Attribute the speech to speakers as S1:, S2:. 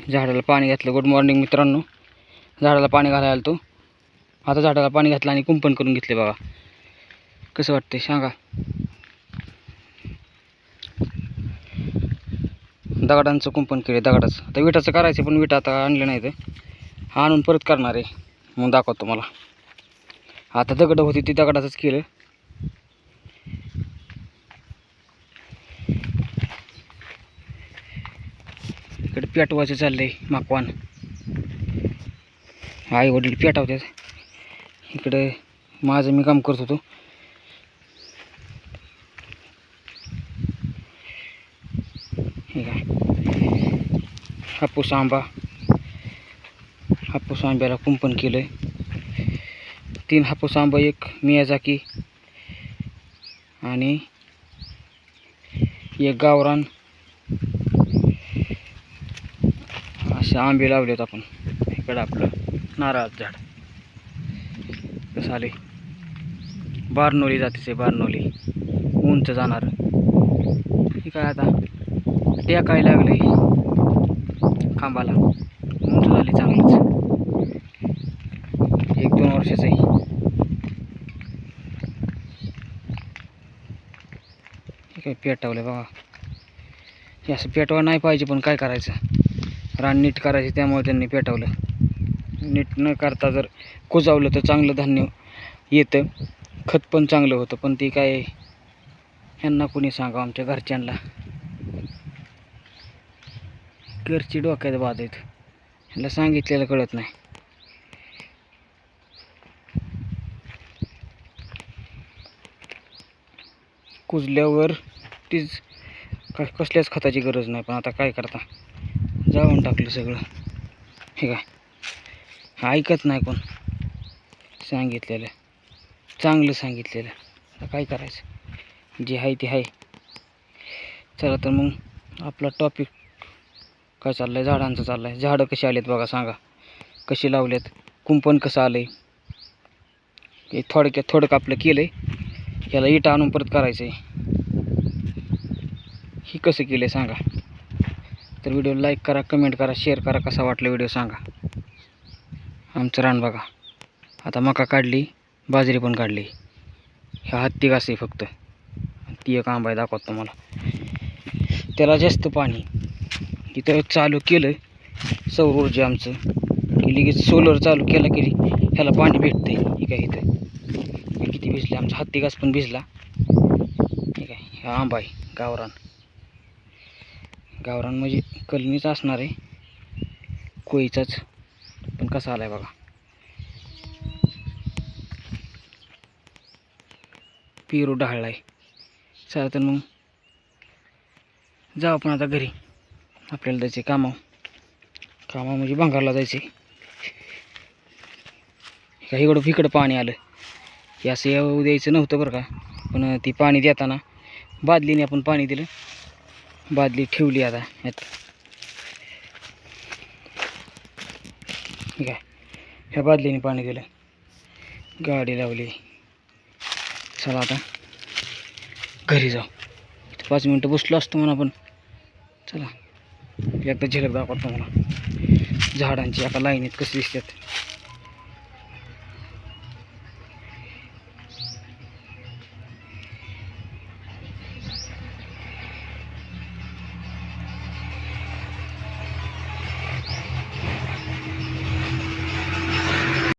S1: झाडाला पाणी घातलं. गुड मॉर्निंग मित्रांनो. झाडाला पाणी घालायला आलो. आता झाडाला पाणी घातलं आणि कुंपण करून घेतले. बघा कसं वाटतंय सांगा. दगडांचं कुंपण केले. दगडाचं आता विटाचं करायचं, पण विटा आता आणलं नाही. तर आणून परत करणार आहे. मग दाखवतो मला. आता दगड होती ती दगडाचंच केलं. इकडे पेटवायचं चाललंय. माकवान आई वडील पेटवतात. इकडे माझं मी काम करत होतो. हे काय हापूस आंबा. हापूस आंब्याला कुंपण केलंय. 3 हापूस आंबा, 1 मियाजाकी आणि 1 गावरान असे आंबे लावलेत आपण. इकडं आपलं नारळाचं झाड कसं आले. बारनोली जातीचे, बारनोली उंच जाणार. हे काय आता टेकाय लागले खांबाला. उंच झाली चांगलीच. 1-2 वर्षाचं आहे. हे काय पेटवलं बघा. हे असं पेटवा नाही पाहिजे, पण काय करायचं. रान नीट करायचे त्यामुळे त्यांनी पेटवलं. नीट न करता जर कुजावलं तर चांगलं धान्य येतं. खत पण चांगलं होतं. पण ते काय ह्यांना कोणी सांगावं. आमच्या घरच्यांना घरची डोक्यात बाद आहेत. ह्याला सांगितलेलं कळत नाही. कुजल्यावर तीच कसल्याच खताची गरज नाही. पण आता काय करता, जाळून टाकलं सगळं. हे काय ऐकत नाही कोण. सांगितलेलं चांगलं सांगितलेलं. आता काय करायचं, जे आहे ते आहे. चला तर मग आपला टॉपिक काय चाललाय. झाडांचं चाललाय. झाडं कशी आलेत बघा सांगा. कशी लावलेत. कुंपण कसं आलंय. हे थोडं आपलं केलंय. याला इटा आणून परत करायचं आहे. ही कसं केलं सांगा. तर व्हिडिओ लाईक करा, कमेंट करा, शेअर करा. कसा वाटला व्हिडिओ सांगा. आमचं रान बघा. आता मका काढली, बाजरी पण काढली. ह्या हत्ती घास आहे फक्त. ती एक आंबा आहे, दाखवतो मला. त्याला जास्त पाणी. इथं चालू केलं सौर ऊर्जा आमचं की लगेच सोलर चालू केला की ह्याला पाणी भेटते. ठीक आहे. इथं किती भिजले. आमचा हत्ती घास पण भिजला. ठीक आहे. हा आंबा आहे गावरान. गावरान म्हणजे कलमीच असणार आहे, कोळीचाच. पण कसा आलाय बघा. पेरू ढाळलाय. चला तर मग जाऊ आपण आता घरी. आपल्याला जायचे कामा म्हणजे भंगारला जायचे. इकडं पाणी आलं. हे असं येऊ द्यायचं नव्हतं बरं का. पण ती पाणी देताना बादलीने आपण पाणी दिलं. बादली ठेवली आता यात. ठीक आहे. ह्या बादलीने पाणी दिलं. गाडी लावली. चला आता घरी जाऊ. 5 मिनटं बसलो असतो म्हणा. पण चला एकदा झलक दाखवतो मला झाडांची एका लाईनीत कशी दिसतात.